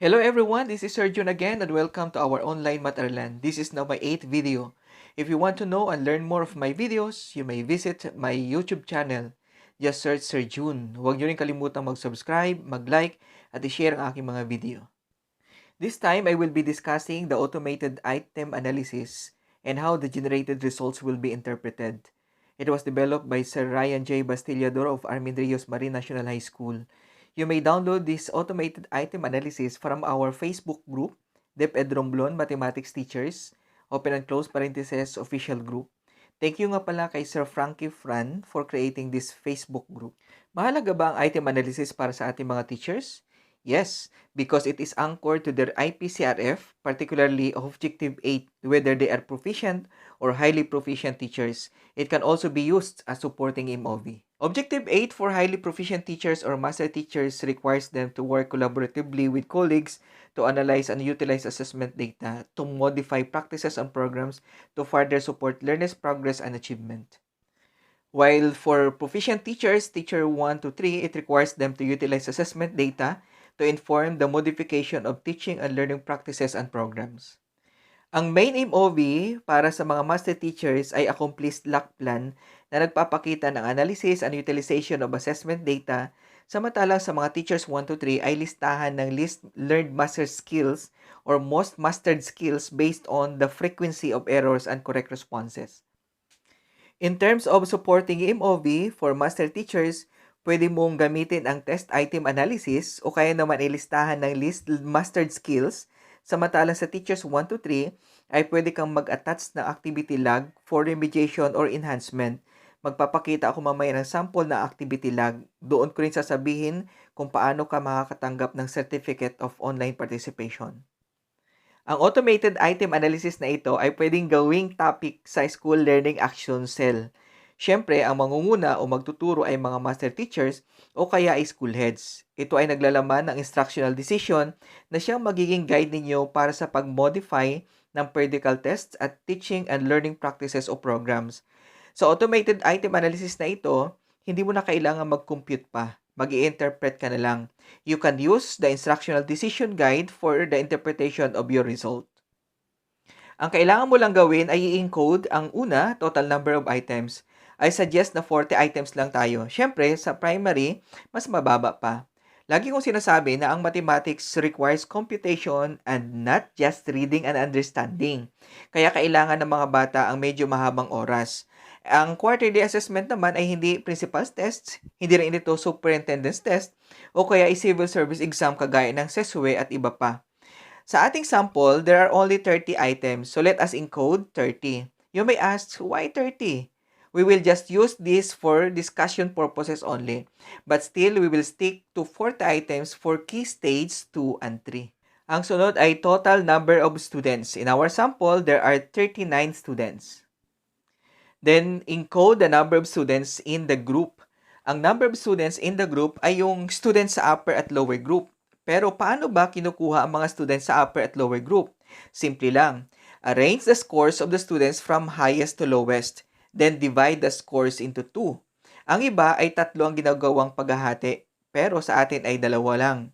Hello everyone, this is Sir Jun again and welcome to our online Matarlan. This is now my 8th video. If you want to know and learn more of my videos, you may visit my YouTube channel. Just search Sir Jun. Huwag nyo rin kalimutang mag-subscribe, mag-like, at i-share ang aking mga video. This time, I will be discussing the automated item analysis and how the generated results will be interpreted. It was developed by Sir Ryan J. Bastillador of Armin Rios Marine National High School. You may download this automated item analysis from our Facebook group, DepEd Romblon Mathematics Teachers, open and close parentheses, official group. Thank you nga pala kay Sir Frankie Fran for creating this Facebook group. Mahalaga ba ang item analysis para sa ating mga teachers? Yes, because it is anchored to their IPCRF, particularly Objective 8, whether they are proficient or highly proficient teachers. It can also be used as supporting MOV. Objective 8 for highly proficient teachers or master teachers requires them to work collaboratively with colleagues to analyze and utilize assessment data to modify practices and programs to further support learners' progress and achievement. While for proficient teachers, teacher 1 to 3, it requires them to utilize assessment data to inform the modification of teaching and learning practices and programs. Ang main MOV para sa mga master teachers ay accomplished lock plan na nagpapakita ng analysis and utilization of assessment data, samantalang sa mga teachers 1 to 3 ay listahan ng least learned master skills or most mastered skills based on the frequency of errors and correct responses. In terms of supporting MOV for master teachers, pwede mong gamitin ang test item analysis o kaya naman ilistahan ng list mastered skills. Samantalang sa teachers 1 to 3 ay pwede kang mag-attach ng activity log for remediation or enhancement. Magpapakita ako mamaya ng sample na activity log. Doon ko rin sasabihin kung paano ka makakatanggap ng certificate of online participation. Ang automated item analysis na ito ay pwedeng gawing topic sa school learning action cell. Siyempre, ang mangunguna o magtuturo ay mga master teachers o kaya ay school heads. Ito ay naglalaman ng instructional decision na siyang magiging guide ninyo para sa pag-modify ng periodical tests at teaching and learning practices o programs. Sa automated item analysis na ito, hindi mo na kailangan mag-compute pa. Mag-i-interpret ka na lang. You can use the instructional decision guide for the interpretation of your result. Ang kailangan mo lang gawin ay i-encode ang una, total number of items. I suggest na 40 items lang tayo. Siyempre, sa primary, mas mababa pa. Lagi kong sinasabi na ang mathematics requires computation and not just reading and understanding. Kaya kailangan ng mga bata ang medyo mahabang oras. Ang quarterly assessment naman ay hindi principal's tests, hindi rin ito superintendent's test, o kaya ay civil service exam kagaya ng SESWE at iba pa. Sa ating sample, there are only 30 items, so let us encode 30. You may ask, why 30? We will just use this for discussion purposes only, but still we will stick to 40 items for key stage 2 and 3. Ang sunod ay total number of students. In our sample, there are 39 students. Then, encode the number of students in the group. Ang number of students in the group ay yung students sa upper at lower group. Pero paano ba kinukuha ang mga students sa upper at lower group? Simple lang. Arrange the scores of the students from highest to lowest. Then divide the scores into 2. Ang iba ay 3 ang ginagawang paghahati, pero sa atin ay 2 lang.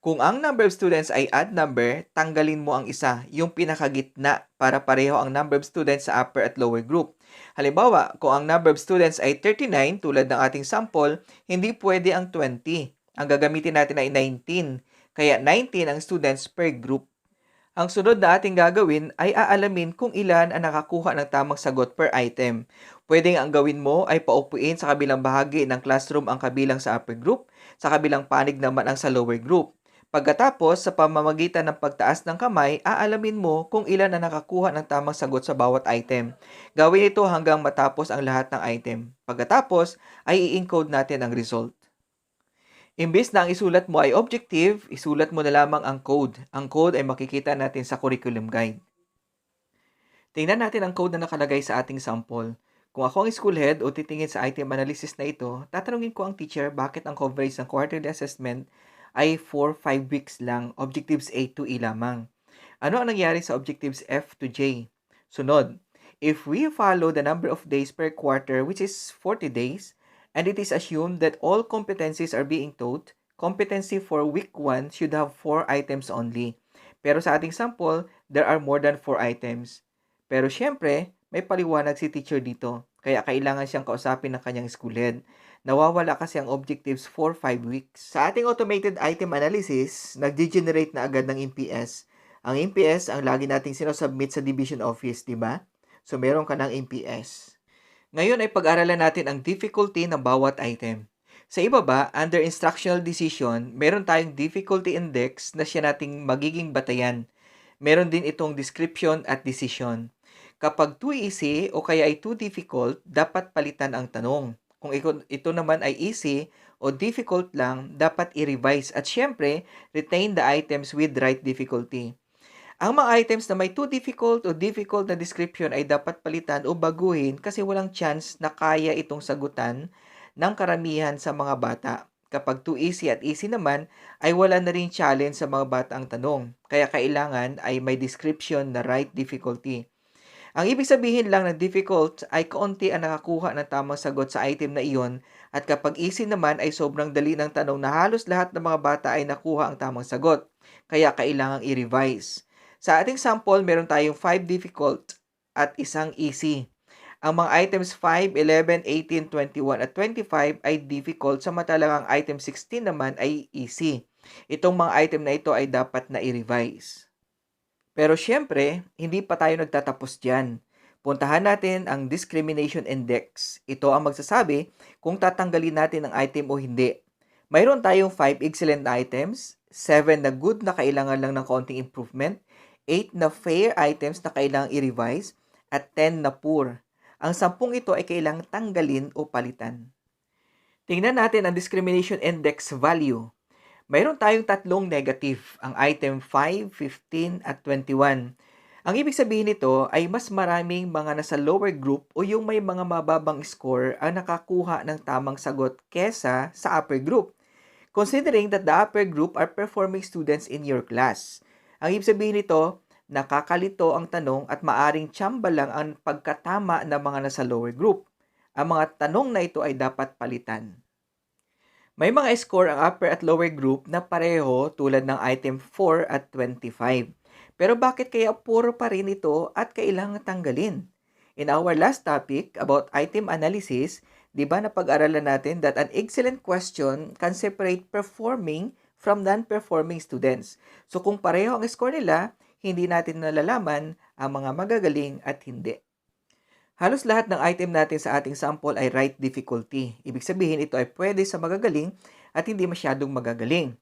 Kung ang number of students ay odd number, tanggalin mo ang isa, yung pinakagitna, para pareho ang number of students sa upper at lower group. Halimbawa, kung ang number of students ay 39, tulad ng ating sample, hindi pwede ang 20. Ang gagamitin natin ay 19, kaya 19 ang students per group. Ang sunod na ating gagawin ay aalamin kung ilan ang nakakuha ng tamang sagot per item. Pwedeng ang gawin mo ay paupuin sa kabilang bahagi ng classroom ang kabilang sa upper group, sa kabilang panig naman ang sa lower group. Pagkatapos, sa pamamagitan ng pagtaas ng kamay, aalamin mo kung ilan ang nakakuha ng tamang sagot sa bawat item. Gawin ito hanggang matapos ang lahat ng item. Pagkatapos, ay i-encode natin ang result. Imbes na ang isulat mo ay objective, isulat mo na lamang ang code. Ang code ay makikita natin sa curriculum guide. Tingnan natin ang code na nakalagay sa ating sample. Kung ako ang school head o titingin sa item analysis na ito, tatanungin ko ang teacher bakit ang coverage ng quarterly assessment ay 4-5 weeks lang, objectives A to E lamang. Ano ang nangyari sa objectives F to J? Sunod, if we follow the number of days per quarter, which is 40 days, and it is assumed that all competencies are being taught, competency for week 1 should have 4 items only. Pero sa ating sample, there are more than 4 items. Pero syempre, may paliwanag si teacher dito. Kaya kailangan siyang kausapin ng kanyang school head. Nawawala kasi ang objectives for 5 weeks. Sa ating automated item analysis, nag-generate na agad ng MPS. Ang MPS ang lagi nating sinosubmit sa division office, di ba? So meron ka ng MPS. Ngayon ay pag-aralan natin ang difficulty ng bawat item. Sa ibaba, under instructional decision, meron tayong difficulty index na siya nating magiging batayan. Meron din itong description at decision. Kapag too easy o kaya ay too difficult, dapat palitan ang tanong. Kung ito naman ay easy o difficult lang, dapat i-revise at syempre, retain the items with right difficulty. Ang mga items na may too difficult o difficult na description ay dapat palitan o baguhin kasi walang chance na kaya itong sagutan ng karamihan sa mga bata. Kapag too easy at easy naman, ay wala na rin challenge sa mga bata ang tanong. Kaya kailangan ay may description na right difficulty. Ang ibig sabihin lang ng difficult ay kaunti ang nakakuha ng tamang sagot sa item na iyon at kapag easy naman ay sobrang dali ng tanong na halos lahat ng mga bata ay nakuha ang tamang sagot. Kaya kailangang i-revise. Sa ating sample, meron tayong 5 difficult at isang easy. Ang mga items 5, 11, 18, 21 at 25 ay difficult samantalang ang item 16 naman ay easy. Itong mga item na ito ay dapat na i-revise. Pero syempre, hindi pa tayo nagtatapos dyan. Puntahan natin ang discrimination index. Ito ang magsasabi kung tatanggalin natin ang item o hindi. Mayroon tayong 5 excellent items, 7 na good na kailangan lang ng konting improvement, 8 na fair items na kailangang i-revise, at 10 na poor. Ang 10 ito ay kailangang tanggalin o palitan. Tingnan natin ang discrimination index value. Mayroon tayong tatlong negative, ang item 5, 15, at 21. Ang ibig sabihin nito ay mas maraming mga nasa lower group o yung may mga mababang score ang nakakuha ng tamang sagot kesa sa upper group. Considering that the upper group are performing students in your class. Ang ibig sabihin nito, nakakalito ang tanong at maaring tsamba lang ang pagkatama ng mga nasa lower group. Ang mga tanong na ito ay dapat palitan. May mga score ang upper at lower group na pareho tulad ng item 4 at 25. Pero bakit kaya puro pa rin ito at kailangan tanggalin? In our last topic about item analysis, di ba napag-aralan natin that an excellent question can separate performing from non-performing students. So kung pareho ang score nila, hindi natin nalalaman ang mga magagaling at hindi. Halos lahat ng item natin sa ating sample ay right difficulty. Ibig sabihin ito ay pwede sa magagaling at hindi masyadong magagaling.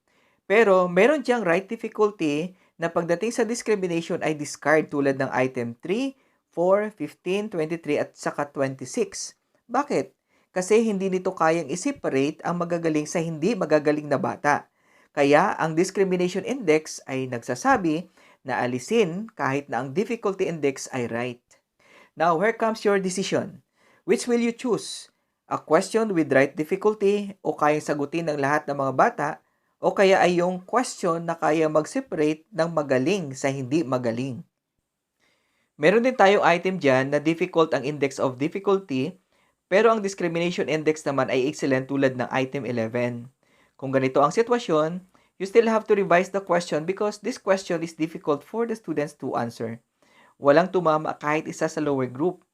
Pero meron diyang right difficulty na pagdating sa discrimination ay discard tulad ng item 3, 4, 15, 23 at saka 26. Bakit? Kasi hindi nito kayang i-separate ang magagaling sa hindi magagaling na bata. Kaya ang discrimination index ay nagsasabi na alisin kahit na ang difficulty index ay right. Now, here comes your decision. Which will you choose? A question with right difficulty o kayang sagutin ng lahat ng mga bata o kaya ay yung question na kaya mag-separate ng magaling sa hindi magaling? Meron din tayong item dyan na difficult ang index of difficulty pero ang discrimination index naman ay excellent tulad ng item 11. Kung ganito ang sitwasyon, you still have to revise the question because this question is difficult for the students to answer. Walang tumama kahit isa sa lower group.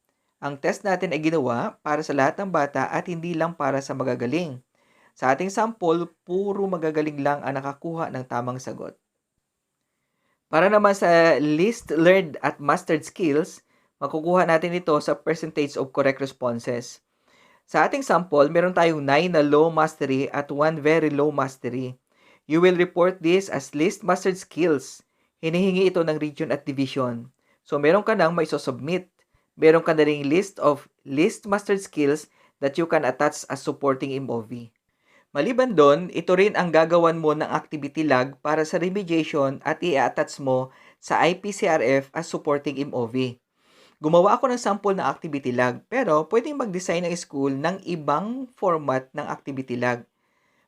Ang test natin ay ginawa para sa lahat ng bata at hindi lang para sa magagaling. Sa ating sample, puro magagaling lang ang nakakuha ng tamang sagot. Para naman sa least learned at mastered skills, makukuha natin ito sa percentage of correct responses. Sa ating sample, meron tayong 9 na low mastery at 1 very low mastery. You will report this as least mastered skills. Hinihingi ito ng region at division. So, meron ka nang may submit. Meron ka na ring list of least mastered skills that you can attach as supporting MOV. Maliban doon, ito rin ang gagawan mo ng activity log para sa remediation at i-attach mo sa IPCRF as supporting MOV. Gumawa ako ng sample ng activity log, pero pwedeng mag-design ng school ng ibang format ng activity log.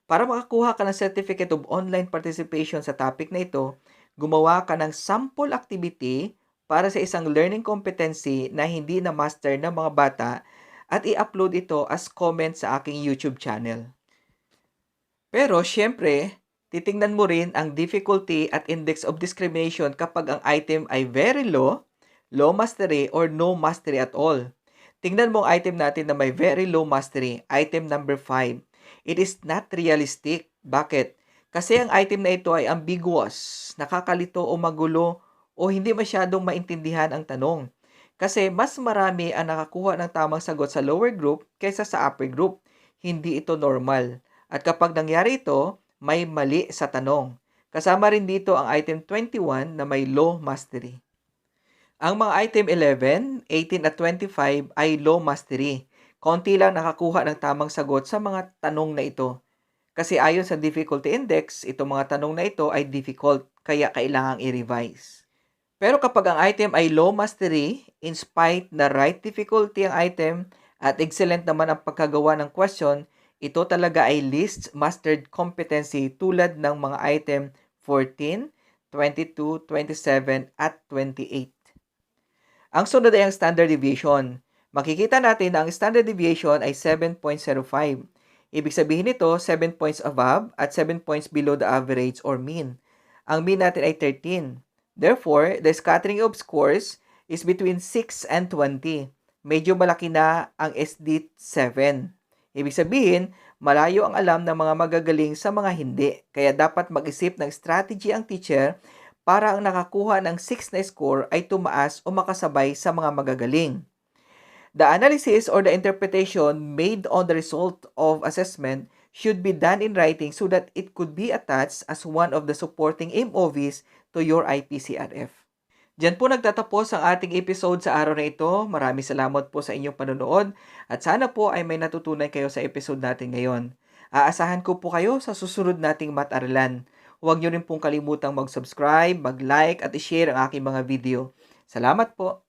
Para makakuha ka ng certificate of online participation sa topic na ito, gumawa ka ng sample activity para sa isang learning competency na hindi na-master ng mga bata at i-upload ito as comment sa aking YouTube channel. Pero syempre, titingnan mo rin ang difficulty at index of discrimination kapag ang item ay very low, low mastery, or no mastery at all. Tingnan mo ang item natin na may very low mastery, item number 5. It is not realistic. Bakit? Kasi ang item na ito ay ambiguous, nakakalito o magulo, o hindi masyadong maintindihan ang tanong. Kasi mas marami ang nakakuha ng tamang sagot sa lower group kaysa sa upper group. Hindi ito normal. At kapag nangyari ito, may mali sa tanong. Kasama rin dito ang item 21 na may low mastery. Ang mga item 11, 18 at 25 ay low mastery. Konti lang nakakuha ng tamang sagot sa mga tanong na ito. Kasi ayon sa difficulty index, itong mga tanong na ito ay difficult, kaya kailangang i-revise. Pero kapag ang item ay low mastery, in spite na right difficulty ang item at excellent naman ang pagkagawa ng question, ito talaga ay least mastered competency tulad ng mga item 14, 22, 27, at 28. Ang sunod ay ang standard deviation. Makikita natin na ang standard deviation ay 7.05. Ibig sabihin nito, 7 points above at 7 points below the average or mean. Ang mean natin ay 13. Therefore, the scattering of scores is between 6 and 20. Medyo malaki na ang SD 7. Ibig sabihin, malayo ang alam ng mga magagaling sa mga hindi. Kaya dapat mag-isip ng strategy ang teacher para ang nakakuha ng 6 na score ay tumaas o makasabay sa mga magagaling. The analysis or the interpretation made on the result of assessment should be done in writing so that it could be attached as one of the supporting MOVs to your IPCRF. Diyan po nagtatapos ang ating episode sa araw na ito. Maraming salamat po sa inyong panonood at sana po ay may natutunan kayo sa episode natin ngayon. Aasahan ko po kayo sa susunod nating mat-aralan. Huwag niyo rin pong kalimutang mag-subscribe, mag-like at i-share ang aking mga video. Salamat po!